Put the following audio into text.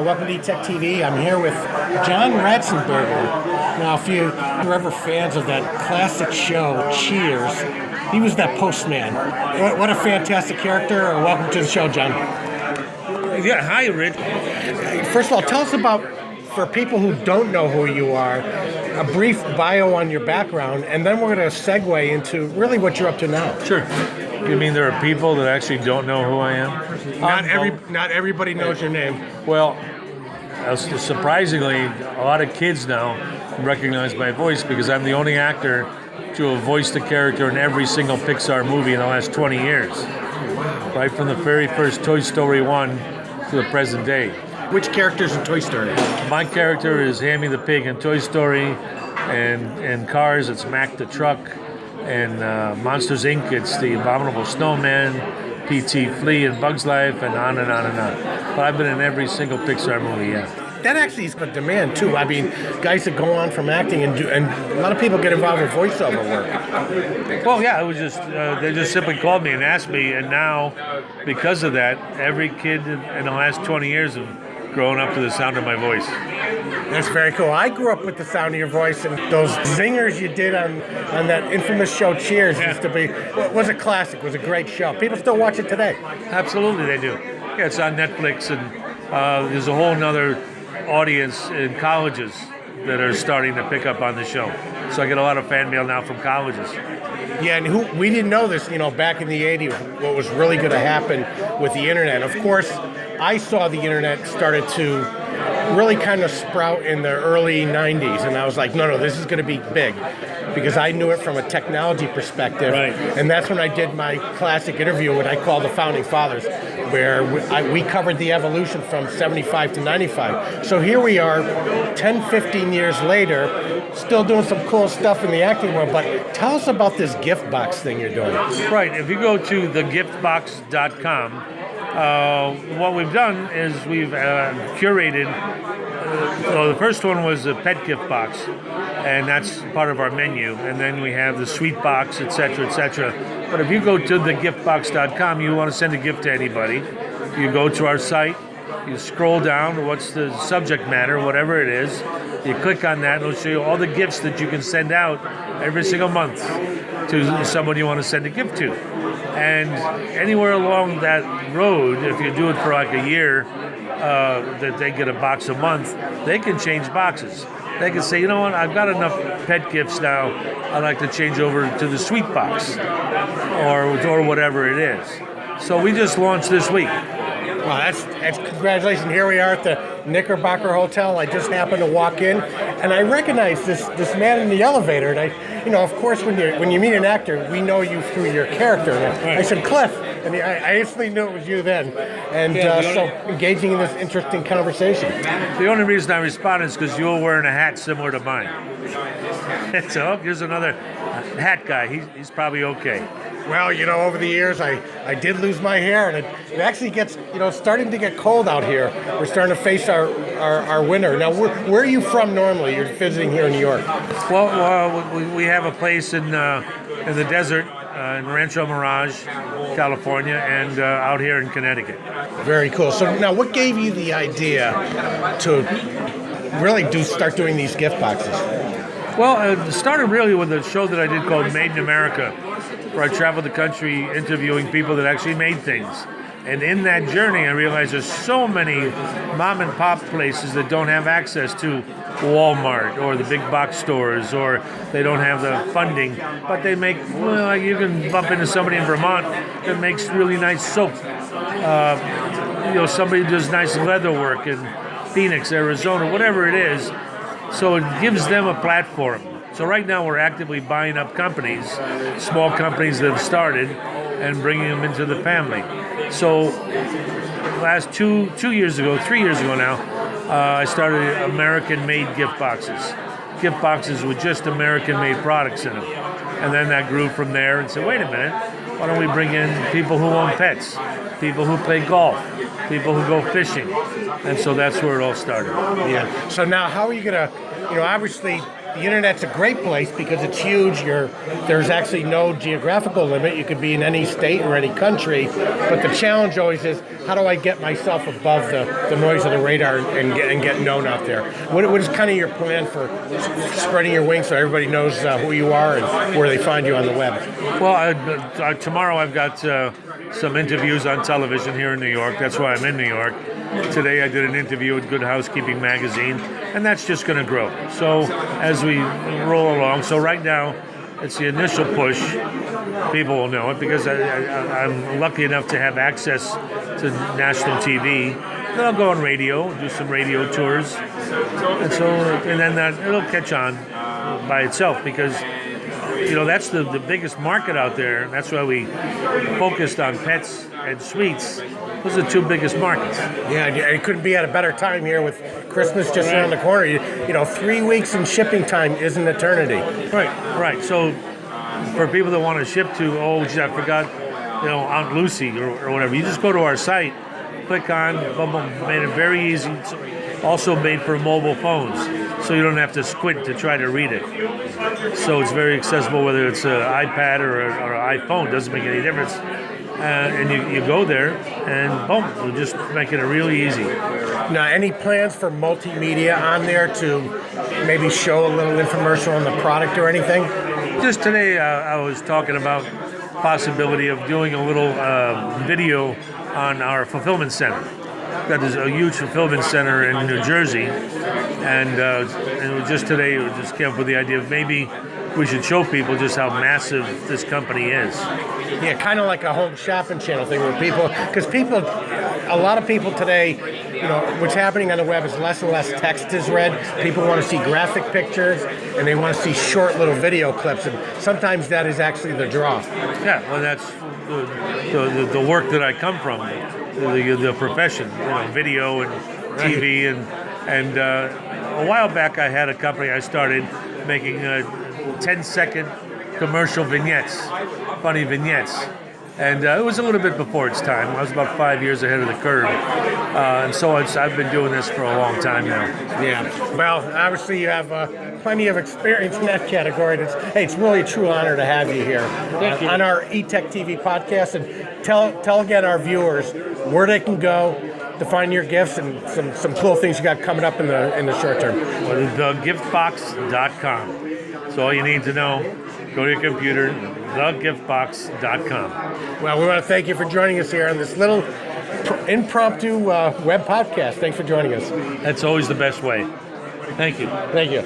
welcome to eTechTV. I'm here with John Ratzenberger. Now, if you're ever fans of that classic show, Cheers, he was that postman. What a fantastic character. Welcome to the show, John. Yeah, hi, Rich. First of all, tell us about, for people who don't know who you are, a brief bio on your background, and then we're going to segue into really what you're up to now. Sure. You mean there are people that actually don't know who I am? Not everybody knows your name. Well, surprisingly, a lot of kids now recognize my voice because I'm the only actor to have voiced the character in every single Pixar movie in the last 20 years. Right from the very first Toy Story 1 to the present day. Which characters in Toy Story? My character is Hammy the Pig in Toy Story, and Cars, it's Mac the Truck, and Monsters, Inc., it's the Abominable Snowman, P.T. Flea in Bug's Life, and on and on and on. But I've been in every single Pixar movie, yeah. That actually is a demand, too. I mean, guys that go on from acting, and a lot of people get involved with voiceover work. Well, yeah, it was just, they just simply called me and asked me, and now, because of that, every kid in the last 20 years have grown up to the sound of my voice. That's very cool. I grew up with the sound of your voice, and those zingers you did on that infamous show Cheers used to be, was a classic, was a great show. People still watch it today. Absolutely, they do. Yeah, it's on Netflix, and there's a whole nother audience in colleges that are starting to pick up on the show. So I get a lot of fan mail now from colleges. Yeah, and we didn't know this, back in the 80s, what was really going to happen with the internet. Of course, I saw the internet started to really kind of sprout in the early 90s, and I was like, no, this is going to be big, because I knew it from a technology perspective. Right. And that's when I did my classic interview, what I call the Founding Fathers, where we covered the evolution from 75 to 95. So here we are, 10, 15 years later, still doing some cool stuff in the acting world, but tell us about this gift box thing you're doing. Right, if you go to thegiftbox.com, what we've done is we've curated, the first one was a pet gift box, and that's part of our menu, and then we have the sweet box, etc., etc. But if you go to thegiftbox.com, you want to send a gift to anybody, you go to our site, you scroll down, what's the subject matter, whatever it is, you click on that, and it'll show you all the gifts that you can send out every single month to someone you want to send a gift to. And anywhere along that road, if you do it for like a year, that they get a box a month, they can change boxes. They can say, you know what, I've got enough pet gifts now, I'd like to change over to the sweet box, or whatever it is. So we just launched this week. Well, that's congratulations. Here we are at the Knickerbocker Hotel. I just happened to walk in, and I recognize this man in the elevator. And of course, when you meet an actor, we know you through your character. And I said, Cliff, and I instantly knew it was you then. And so engaging in this interesting conversation. The only reason I responded is because you were wearing a hat similar to mine. So here's another hat guy. He's probably okay. Well, over the years, I did lose my hair, and it actually gets, starting to get cold out here. We're starting to face our winter. Now, where are you from normally? You're visiting here in New York. Well, we have a place in the desert, in Rancho Mirage, California, and out here in Connecticut. Very cool. So now, what gave you the idea to really start doing these gift boxes? Well, it started really with a show that I did called Made in America, where I traveled the country interviewing people that actually made things. And in that journey, I realized there's so many mom and pop places that don't have access to Walmart or the big box stores, or they don't have the funding, but they make, you can bump into somebody in Vermont that makes really nice soap. Somebody does nice leather work in Phoenix, Arizona, whatever it is. So it gives them a platform. So right now we're actively buying up companies, small companies that have started, and bringing them into the family. So last 3 years ago now, I started American-made gift boxes. Gift boxes with just American-made products in them. And then that grew from there and said, wait a minute, why don't we bring in people who own pets, people who play golf, people who go fishing. And so that's where it all started. Yeah. So now how are you going to, obviously the internet's a great place because it's huge. There's actually no geographical limit. You could be in any state or any country. But the challenge always is, how do I get myself above the noise of the radar and get known out there? What is kind of your plan for spreading your wings so everybody knows who you are and where they find you on the web? Well, tomorrow I've got some interviews on television here in New York. That's why I'm in New York. Today I did an interview with Good Housekeeping magazine, and that's just going to grow. So as we roll along, so right now it's the initial push. People will know it because I'm lucky enough to have access to national TV. Then I'll go on radio, do some radio tours, and then it'll catch on by itself because that's the biggest market out there. That's why we focused on pets and sweets. Those are the two biggest markets. Yeah, it couldn't be at a better time here with Christmas just around the corner. 3 weeks in shipping time is an eternity. Right. So for people that want to ship to, I forgot, Aunt Lucy or whatever, you just go to our site, click on, boom, made it very easy. It's also made for mobile phones, so you don't have to squint to try to read it. So it's very accessible, whether it's an iPad or an iPhone, doesn't make any difference. And you go there, and boom, we're just making it really easy. Now, any plans for multimedia on there to maybe show a little infomercial on the product or anything? Just today, I was talking about possibility of doing a little video on our fulfillment center. That is a huge fulfillment center in New Jersey, and just today, we just came up with the idea of maybe we should show people just how massive this company is. Yeah, kind of like a home shopping channel thing where a lot of people today, what's happening on the web is less and less text is read. People want to see graphic pictures and they want to see short little video clips, and sometimes that is actually the draw. Yeah, well, that's the work that I come from, the profession, video and TV, and a while back I had a company I started making 10-second commercial vignettes, funny vignettes. And it was a little bit before its time. I was about 5 years ahead of the curve. And so I've been doing this for a long time now. Yeah. Well, obviously you have plenty of experience in that category. It's really a true honor to have you here on our eTechTV podcast. And tell again our viewers where they can go to find your gifts and some cool things you got coming up in the short term. Well, thegiftbox.com. That's all you need to know. Go to your computer, thegiftbox.com. Well, we want to thank you for joining us here on this little impromptu web podcast. Thanks for joining us. That's always the best way. Thank you. Thank you.